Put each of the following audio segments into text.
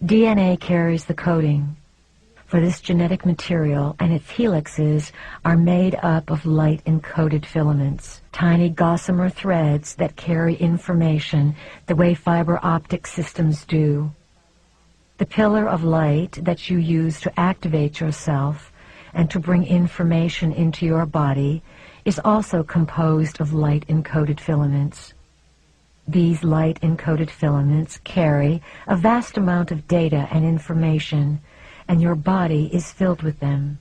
DNA carries the coding, for this genetic material and its helixes are made up of light-encoded filaments, tiny gossamer threads that carry information the way fiber optic systems do. The pillar of light that you use to activate yourself and to bring information into your body is also composed of light-encoded filaments. These light-encoded filaments carry a vast amount of data and information, and your body is filled with them.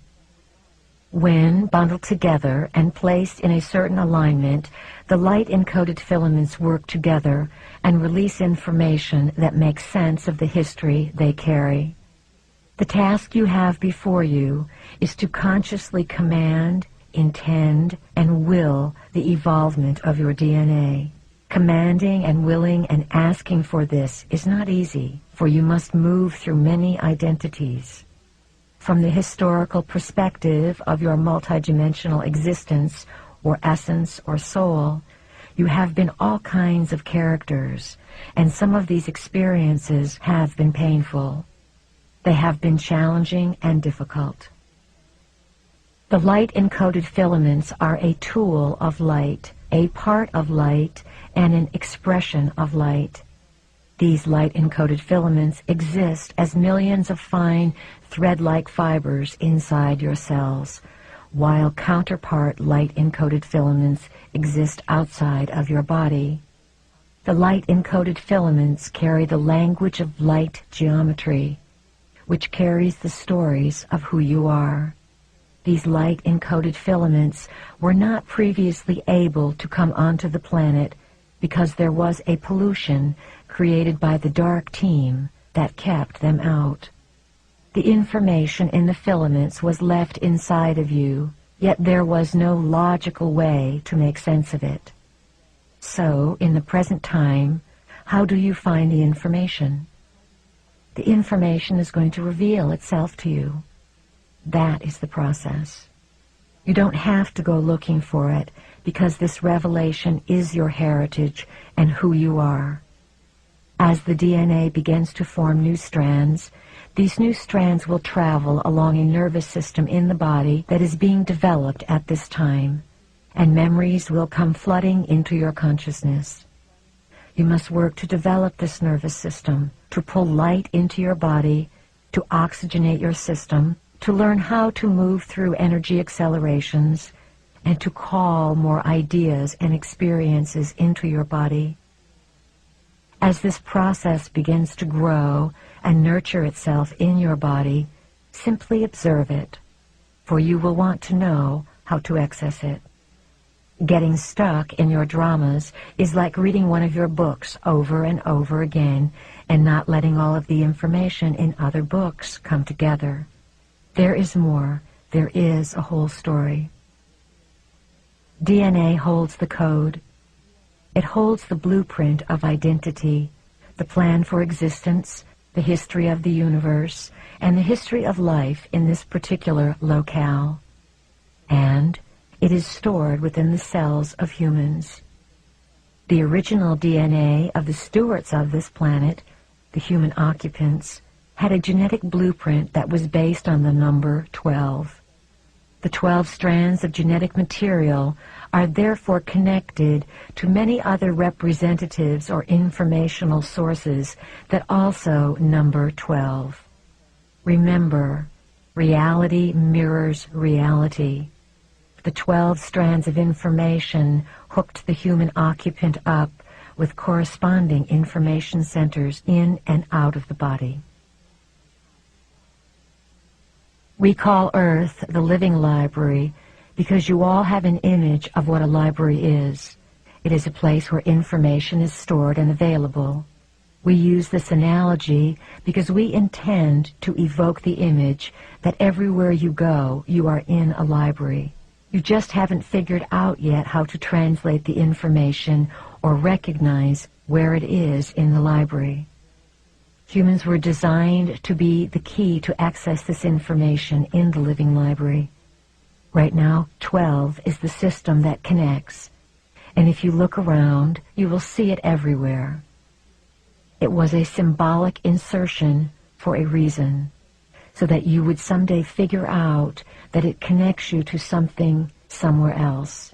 When bundled together and placed in a certain alignment, the light-encoded filaments work together and release information that makes sense of the history they carry. The task you have before you is to consciously command, intend, and will the evolvement of your DNA. Commanding and willing and asking for this is not easy, for you must move through many identities. From the historical perspective of your multidimensional existence, or essence, or soul, you have been all kinds of characters, and some of these experiences have been painful. They have been challenging and difficult. The light-encoded filaments are a tool of light, a part of light, and an expression of light. These light-encoded filaments exist as millions of fine thread-like fibers inside your cells, while counterpart light-encoded filaments exist outside of your body. The light-encoded filaments carry the language of light geometry, which carries the stories of who you are. These light-encoded filaments were not previously able to come onto the planet because there was a pollution created by the dark team that kept them out. The information in the filaments was left inside of you, yet there was no logical way to make sense of it. So, in the present time, how do you find the information? The information is going to reveal itself to you. That is the process. You don't have to go looking for it, because this revelation is your heritage and who you are. As the DNA begins to form new strands, these new strands will travel along a nervous system in the body that is being developed at this time, and memories will come flooding into your consciousness. You must work to develop this nervous system, to pull light into your body, to oxygenate your system, to learn how to move through energy accelerations, and to call more ideas and experiences into your body. As this process begins to grow and nurture itself in your body, simply observe it, for you will want to know how to access it. Getting stuck in your dramas is like reading one of your books over and over again and not letting all of the information in other books come together. There is more. There is a whole story. DNA holds the code. It holds the blueprint of identity, the plan for existence, the history of the universe, and the history of life in this particular locale. And it is stored within the cells of humans. The original DNA of the stewards of this planet, the human occupants, had a genetic blueprint that was based on the number 12. The 12 strands of genetic material are therefore connected to many other representatives or informational sources that also number 12. Remember, reality mirrors reality. The 12 strands of information hooked the human occupant up with corresponding information centers in and out of the body. We call Earth the living library because you all have an image of what a library is. It is a place where information is stored and available. We use this analogy because we intend to evoke the image that everywhere you go, you are in a library. You just haven't figured out yet how to translate the information or recognize where it is in the library. Humans were designed to be the key to access this information in the living library. Right now, 12 is the system that connects, and if you look around, you will see it everywhere. It was a symbolic insertion for a reason, so that you would someday figure out that it connects you to something somewhere else.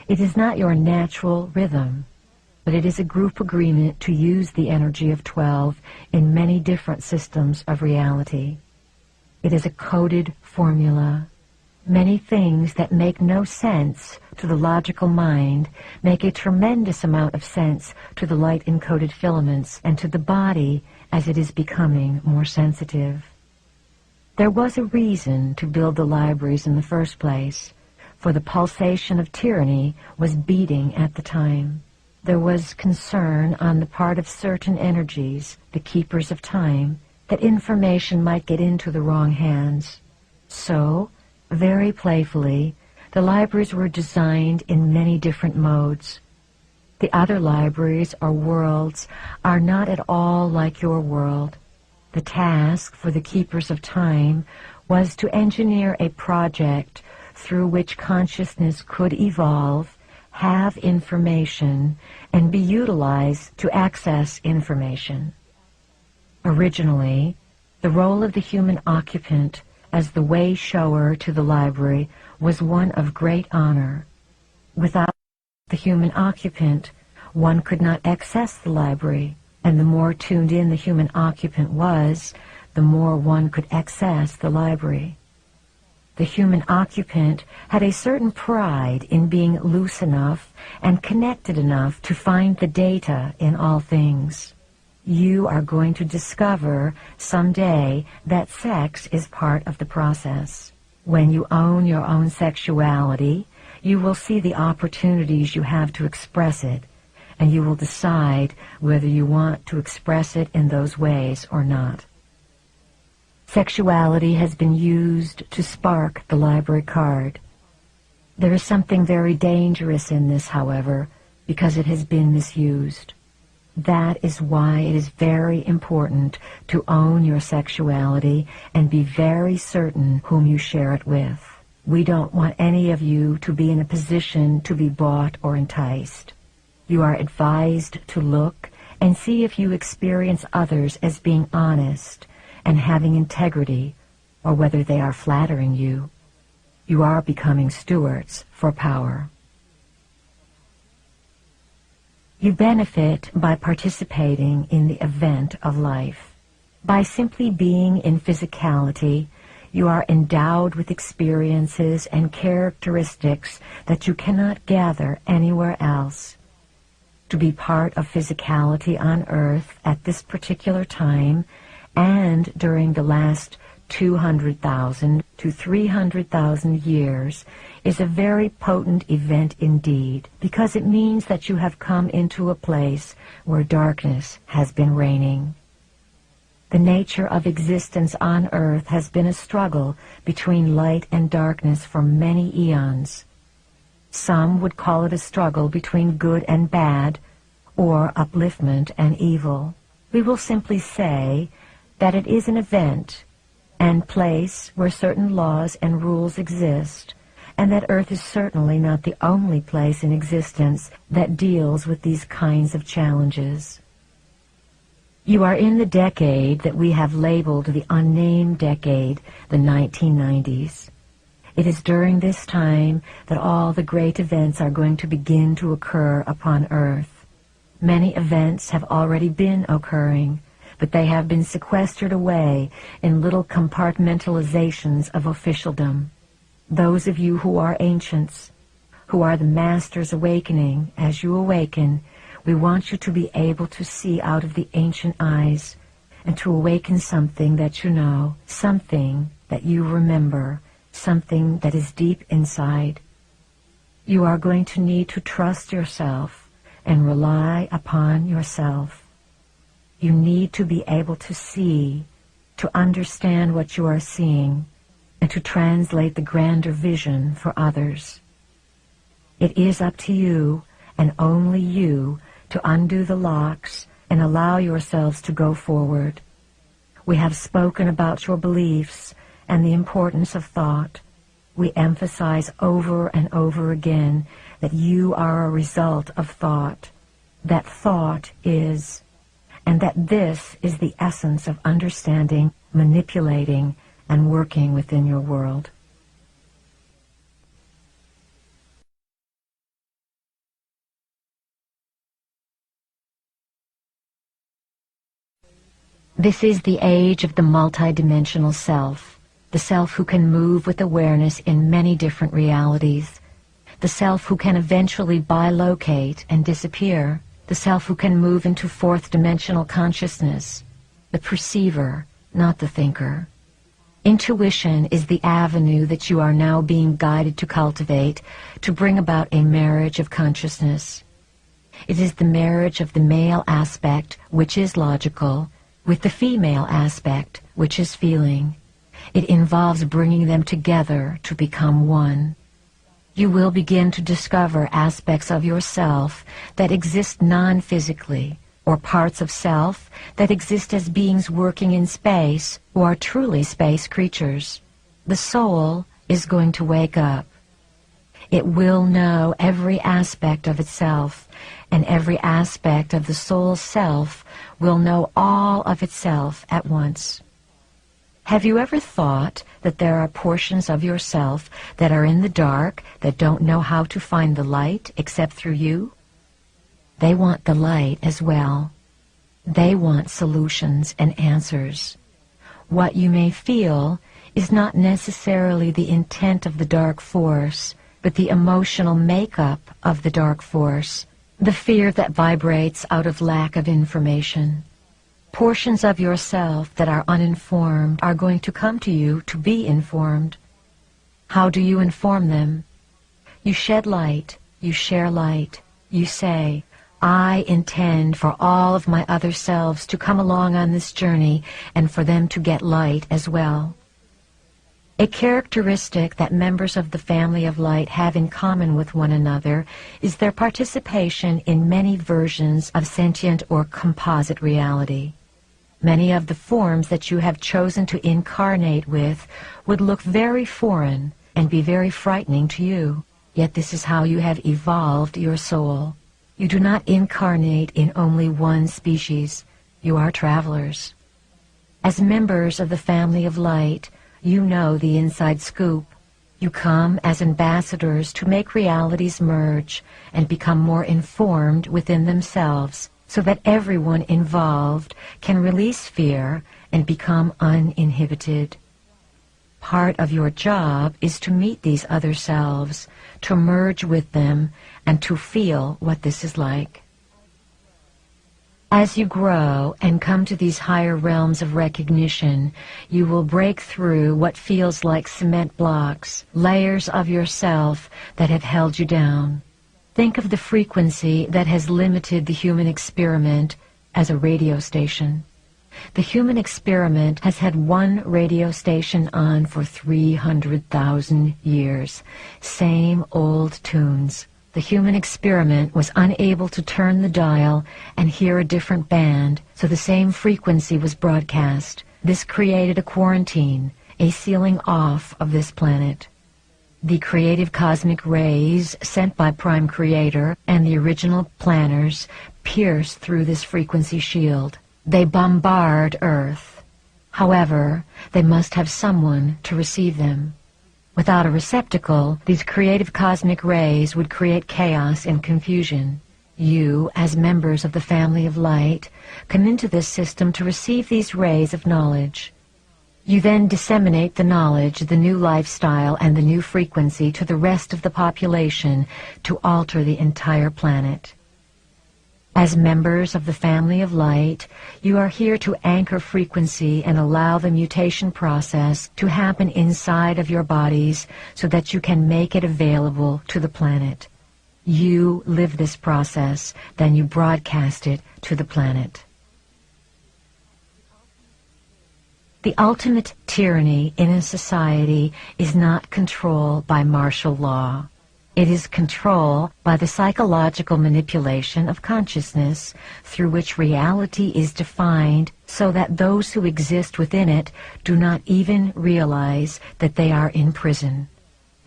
It is not your natural rhythm, but it is a group agreement to use the energy of 12 in many different systems of reality. It is a coded formula. Many things that make no sense to the logical mind make a tremendous amount of sense to the light-encoded filaments and to the body as it is becoming more sensitive. There was a reason to build the libraries in the first place, for the pulsation of tyranny was beating at the time. There was concern on the part of certain energies, the keepers of time, that information might get into the wrong hands. So, very playfully, the libraries were designed in many different modes. The other libraries or worlds are not at all like your world. The task for the keepers of time was to engineer a project through which consciousness could evolve, have information, and be utilized to access information. Originally, the role of the human occupant as the way shower to the library was one of great honor. Without the human occupant, one could not access the library, and the more tuned in the human occupant was, the more one could access the library. The human occupant had a certain pride in being loose enough and connected enough to find the data in all things. You are going to discover someday that sex is part of the process. When you own your own sexuality, you will see the opportunities you have to express it, and you will decide whether you want to express it in those ways or not. Sexuality has been used to spark the library card. There is something very dangerous in this, however, because it has been misused. That is why it is very important to own your sexuality and be very certain whom you share it with. We don't want any of you to be in a position to be bought or enticed. You are advised to look and see if you experience others as being honest and having integrity, or whether they are flattering you. You are becoming stewards for power. You benefit by participating in the event of life. By simply being in physicality, you are endowed with experiences and characteristics that you cannot gather anywhere else. To be part of physicality on Earth at this particular time and during the last 200,000 to 300,000 years is a very potent event indeed, because it means that you have come into a place where darkness has been reigning. The nature of existence on Earth has been a struggle between light and darkness for many eons. Some would call it a struggle between good and bad, or upliftment and evil. We will simply say that it is an event and place where certain laws and rules exist, and that Earth is certainly not the only place in existence that deals with these kinds of challenges. You are in the decade that we have labeled the unnamed decade, the 1990s. It is during this time that all the great events are going to begin to occur upon Earth. Many events have already been occurring, but they have been sequestered away in little compartmentalizations of officialdom. Those of you who are ancients, who are the masters awakening, as you awaken, we want you to be able to see out of the ancient eyes and to awaken something that you know, something that you remember, something that is deep inside. You are going to need to trust yourself and rely upon yourself. You need to be able to see, to understand what you are seeing, and to translate the grander vision for others. It is up to you, and only you, to undo the locks and allow yourselves to go forward. We have spoken about your beliefs and the importance of thought. We emphasize over and over again that you are a result of thought, that thought is, and that this is the essence of understanding, manipulating, and working within your world. This is the age of the multidimensional self, the self who can move with awareness in many different realities, the self who can eventually bilocate and disappear, the self who can move into fourth-dimensional consciousness, the perceiver, not the thinker. Intuition is the avenue that you are now being guided to cultivate to bring about a marriage of consciousness. It is the marriage of the male aspect, which is logical, with the female aspect, which is feeling. It involves bringing them together to become one. You will begin to discover aspects of yourself that exist non-physically, or parts of self that exist as beings working in space who are truly space creatures. The soul is going to wake up. It will know every aspect of itself, and every aspect of the soul's self will know all of itself at once. Have you ever thought that there are portions of yourself that are in the dark that don't know how to find the light except through you? They want the light as well. They want solutions and answers. What you may feel is not necessarily the intent of the dark force, but the emotional makeup of the dark force, the fear that vibrates out of lack of information. Portions of yourself that are uninformed are going to come to you to be informed. How do you inform them? You shed light, you share light, you say, I intend for all of my other selves to come along on this journey and for them to get light as well. A characteristic that members of the family of light have in common with one another is their participation in many versions of sentient or composite reality. Many of the forms that you have chosen to incarnate with would look very foreign and be very frightening to you, yet this is how you have evolved your soul. You do not incarnate in only one species. You are travelers. As members of the family of light, you know the inside scoop. You come as ambassadors to make realities merge and become more informed within themselves so that everyone involved can release fear and become uninhibited. Part of your job is to meet these other selves, to merge with them, and to feel what this is like. As you grow and come to these higher realms of recognition, you will break through what feels like cement blocks, layers of yourself that have held you down. Think of the frequency that has limited the human experiment as a radio station. The human experiment has had one radio station on for 300,000 years. Same old tunes. The human experiment was unable to turn the dial and hear a different band, so the same frequency was broadcast. This created a quarantine, a sealing off of this planet. The creative cosmic rays sent by Prime Creator and the original planners pierce through this frequency shield. They bombard Earth. However, they must have someone to receive them. Without a receptacle, these creative cosmic rays would create chaos and confusion. You, as members of the family of light, come into this system to receive these rays of knowledge. You then disseminate the knowledge, the new lifestyle, and the new frequency to the rest of the population to alter the entire planet. As members of the family of light, you are here to anchor frequency and allow the mutation process to happen inside of your bodies so that you can make it available to the planet. You live this process, then you broadcast it to the planet. The ultimate tyranny in a society is not control by martial law. It is control by the psychological manipulation of consciousness through which reality is defined so that those who exist within it do not even realize that they are in prison.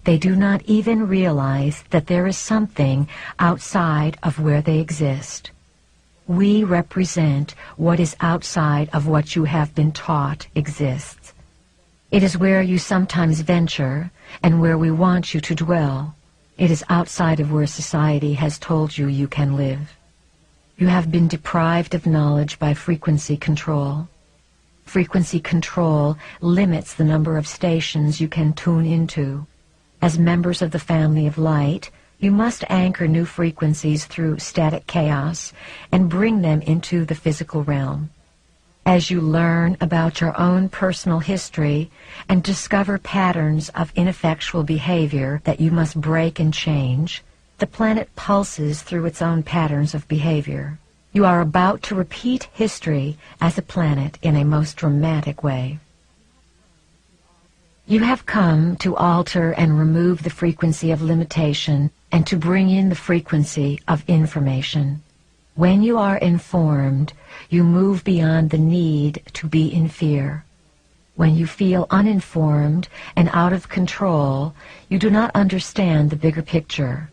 They do not even realize that there is something outside of where they exist. We represent what is outside of what you have been taught exists. It is where you sometimes venture and where we want you to dwell. It is outside of where society has told you you can live. You have been deprived of knowledge by frequency control. Frequency control limits the number of stations you can tune into. As members of the family of light, you must anchor new frequencies through static chaos and bring them into the physical realm. As you learn about your own personal history and discover patterns of ineffectual behavior that you must break and change, the planet pulses through its own patterns of behavior. You are about to repeat history as a planet in a most dramatic way. You have come to alter and remove the frequency of limitation and to bring in the frequency of information. When you are informed, you move beyond the need to be in fear. When you feel uninformed and out of control, you do not understand the bigger picture.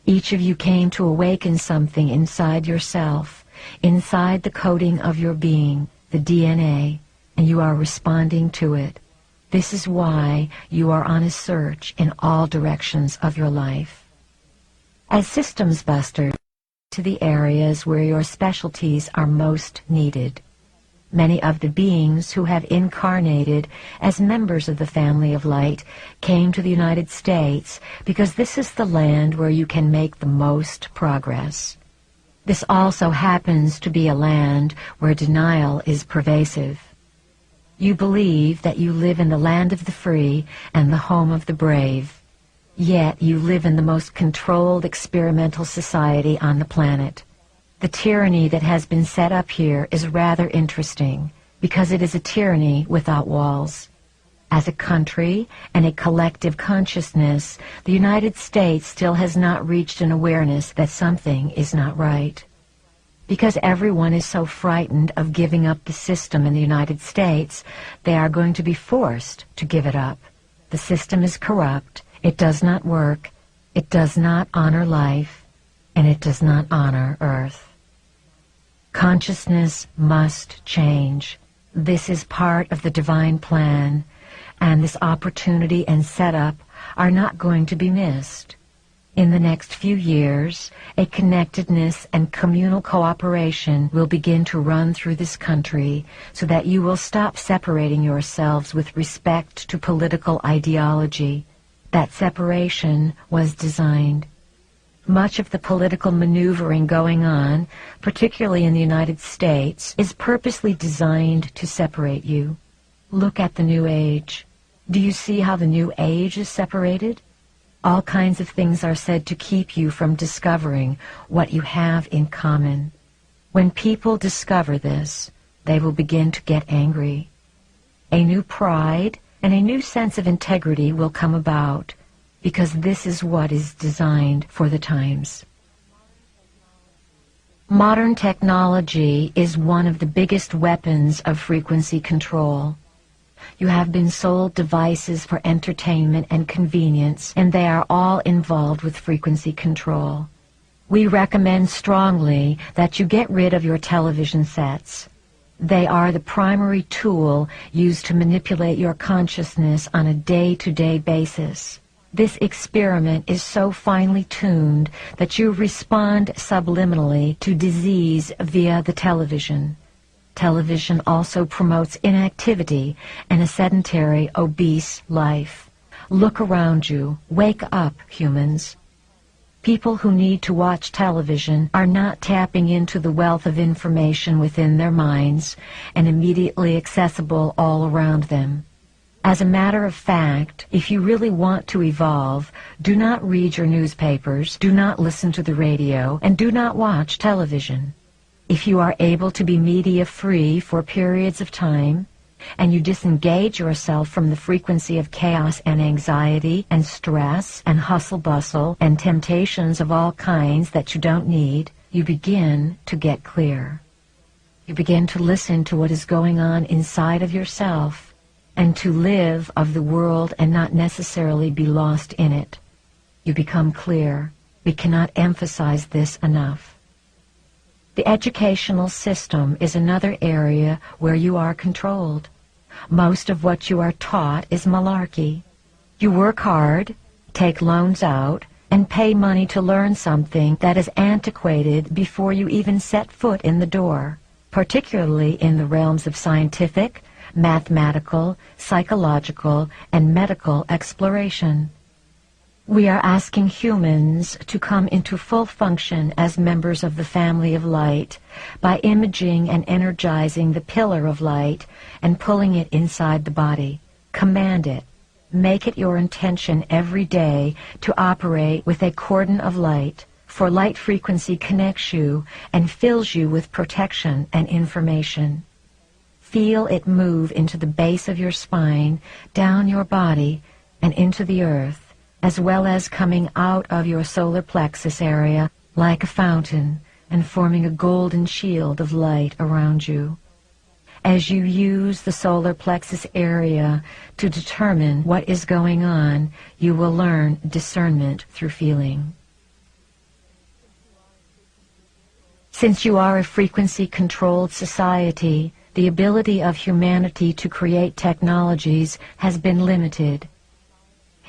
Each of you came to awaken something inside yourself, inside the coding of your being, the DNA, and you are responding to it. This is why you are on a search in all directions of your life. As systems busters, to the areas where your specialties are most needed. Many of the beings who have incarnated as members of the family of light came to the United States because this is the land where you can make the most progress. This also happens to be a land where denial is pervasive. You believe that you live in the land of the free and the home of the brave. Yet you live in the most controlled experimental society on the planet. The tyranny that has been set up here is rather interesting because it is a tyranny without walls. As a country and a collective consciousness, the United States still has not reached an awareness that something is not right. Because everyone is so frightened of giving up the system in the United States, they are going to be forced to give it up. The system is corrupt. It does not work, it does not honor life, and it does not honor Earth. Consciousness must change. This is part of the divine plan, and this opportunity and setup are not going to be missed. In the next few years, a connectedness and communal cooperation will begin to run through this country so that you will stop separating yourselves with respect to political ideology. That separation was designed. Much of the political maneuvering going on, particularly in the United States, is purposely designed to separate you. Look at the New Age. Do you see how the New Age is separated? All kinds of things are said to keep you from discovering what you have in common. When people discover this, they will begin to get angry. A new pride and a new sense of integrity will come about, because this is what is designed for the times. Modern technology is one of the biggest weapons of frequency control. You have been sold devices for entertainment and convenience, and they are all involved with frequency control. We recommend strongly that you get rid of your television sets. They are the primary tool used to manipulate your consciousness on a day-to-day basis. This experiment is so finely tuned that you respond subliminally to disease via the television. Television also promotes inactivity and a sedentary, obese life. Look around you. Wake up, humans. People who need to watch television are not tapping into the wealth of information within their minds and immediately accessible all around them. As a matter of fact, if you really want to evolve, do not read your newspapers, do not listen to the radio, and do not watch television. If you are able to be media-free for periods of time, and you disengage yourself from the frequency of chaos and anxiety and stress and hustle-bustle and temptations of all kinds that you don't need, you begin to get clear. You begin to listen to what is going on inside of yourself and to live of the world and not necessarily be lost in it. You become clear. We cannot emphasize this enough. The educational system is another area where you are controlled. Most of what you are taught is malarkey. You work hard, take loans out, and pay money to learn something that is antiquated before you even set foot in the door, particularly in the realms of scientific, mathematical, psychological, and medical exploration. We are asking humans to come into full function as members of the family of light by imaging and energizing the pillar of light and pulling it inside the body. Command it. Make it your intention every day to operate with a cordon of light, for light frequency connects you and fills you with protection and information. Feel it move into the base of your spine, down your body, and into the earth, as well as coming out of your solar plexus area like a fountain and forming a golden shield of light around you. As you use the solar plexus area to determine what is going on, you will learn discernment through feeling. Since you are a frequency-controlled society, the ability of humanity to create technologies has been limited.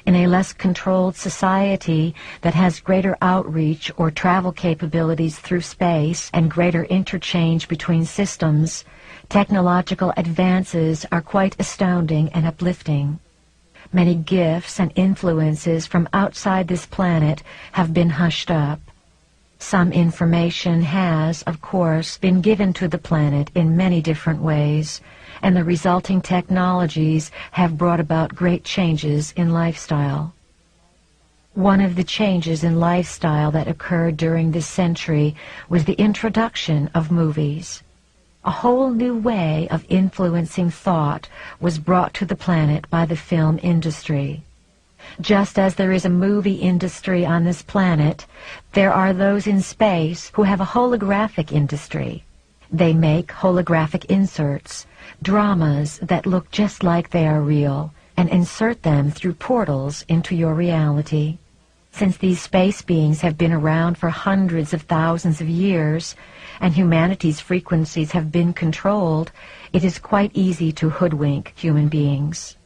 In a less controlled society that has greater outreach or travel capabilities through space and greater interchange between systems, technological advances are quite astounding and uplifting. Many gifts and influences from outside this planet have been hushed up. Some information has, of course, been given to the planet in many different ways, and the resulting technologies have brought about great changes in lifestyle. One of the changes in lifestyle that occurred during this century was the introduction of movies. A whole new way of influencing thought was brought to the planet by the film industry. Just as there is a movie industry on this planet, there are those in space who have a holographic industry. They make holographic inserts, dramas that look just like they are real, and insert them through portals into your reality. Since these space beings have been around for hundreds of thousands of years, and humanity's frequencies have been controlled, it is quite easy to hoodwink human beings.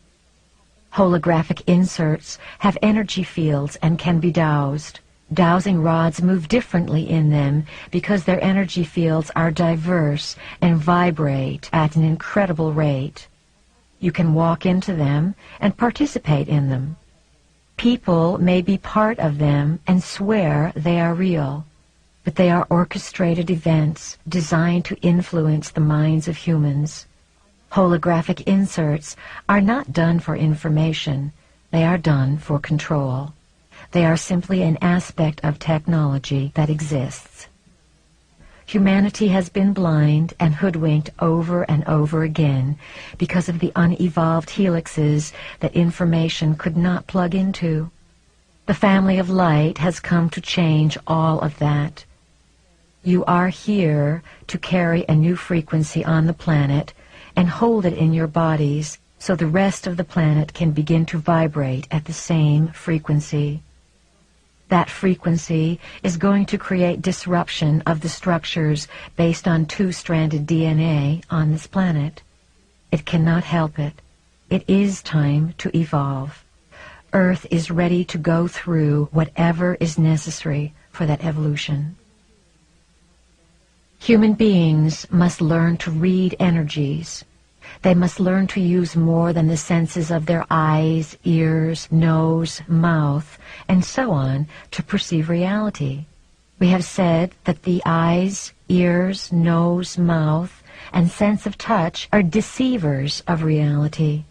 Holographic inserts have energy fields and can be dowsed. Dowsing rods move differently in them because their energy fields are diverse and vibrate at an incredible rate. You can walk into them and participate in them. People may be part of them and swear they are real, but they are orchestrated events designed to influence the minds of humans. Holographic inserts are not done for information, they are done for control. They are simply an aspect of technology that exists. Humanity has been blind and hoodwinked over and over again because of the unevolved helixes that information could not plug into. The family of light has come to change all of that. You are here to carry a new frequency on the planet and hold it in your bodies so the rest of the planet can begin to vibrate at the same frequency. That frequency is going to create disruption of the structures based on two-stranded DNA on this planet. It cannot help it. It is time to evolve. Earth is ready to go through whatever is necessary for that evolution. Human beings must learn to read energies. They must learn to use more than the senses of their eyes, ears, nose, mouth, and so on to perceive reality. We have said that the eyes, ears, nose, mouth, and sense of touch are deceivers of reality.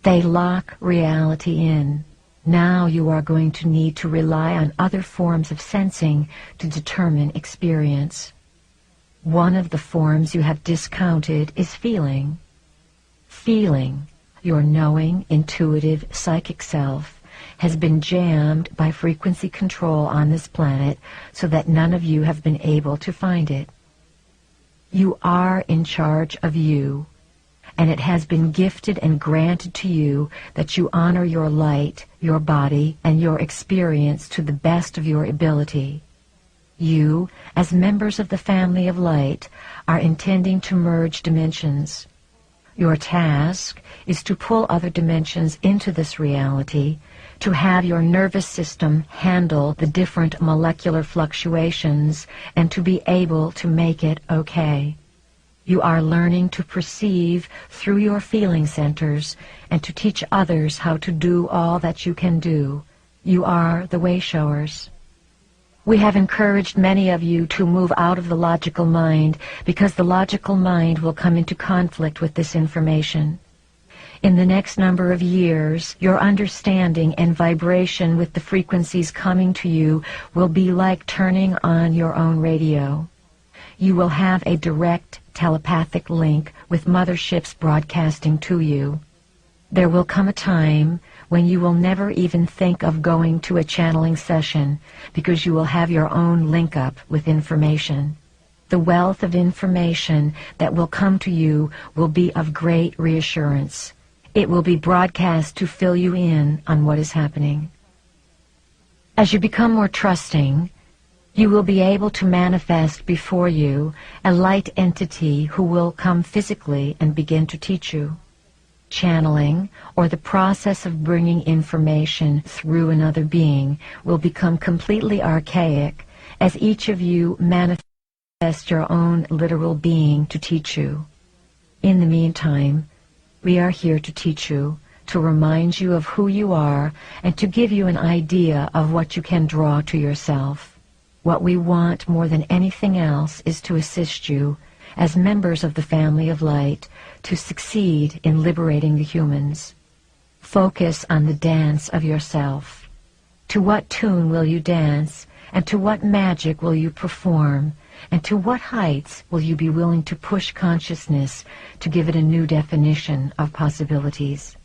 They lock reality in. Now you are going to need to rely on other forms of sensing to determine experience. One of the forms you have discounted is feeling. Feeling, your knowing, intuitive, psychic self, has been jammed by frequency control on this planet so that none of you have been able to find it. You are in charge of you, and it has been gifted and granted to you that you honor your light, your body, and your experience to the best of your ability. You, as members of the family of light, are intending to merge dimensions. Your task is to pull other dimensions into this reality, to have your nervous system handle the different molecular fluctuations, and to be able to make it okay. You are learning to perceive through your feeling centers and to teach others how to do all that you can do. You are the way-showers. We have encouraged many of you to move out of the logical mind because the logical mind will come into conflict with this information. In the next number of years, your understanding and vibration with the frequencies coming to you will be like turning on your own radio. You will have a direct telepathic link with motherships broadcasting to you. There will come a time when you will never even think of going to a channeling session because you will have your own link-up with information. The wealth of information that will come to you will be of great reassurance. It will be broadcast to fill you in on what is happening. As you become more trusting, you will be able to manifest before you a light entity who will come physically and begin to teach you. Channeling, or the process of bringing information through another being, will become completely archaic as each of you manifest your own literal being to teach you. In the meantime, we are here to teach you, to remind you of who you are, and to give you an idea of what you can draw to yourself. What we want more than anything else is to assist you, as members of the family of light, to succeed in liberating the humans. Focus on the dance of yourself. To what tune will you dance, and to what magic will you perform, and to what heights will you be willing to push consciousness to give it a new definition of possibilities?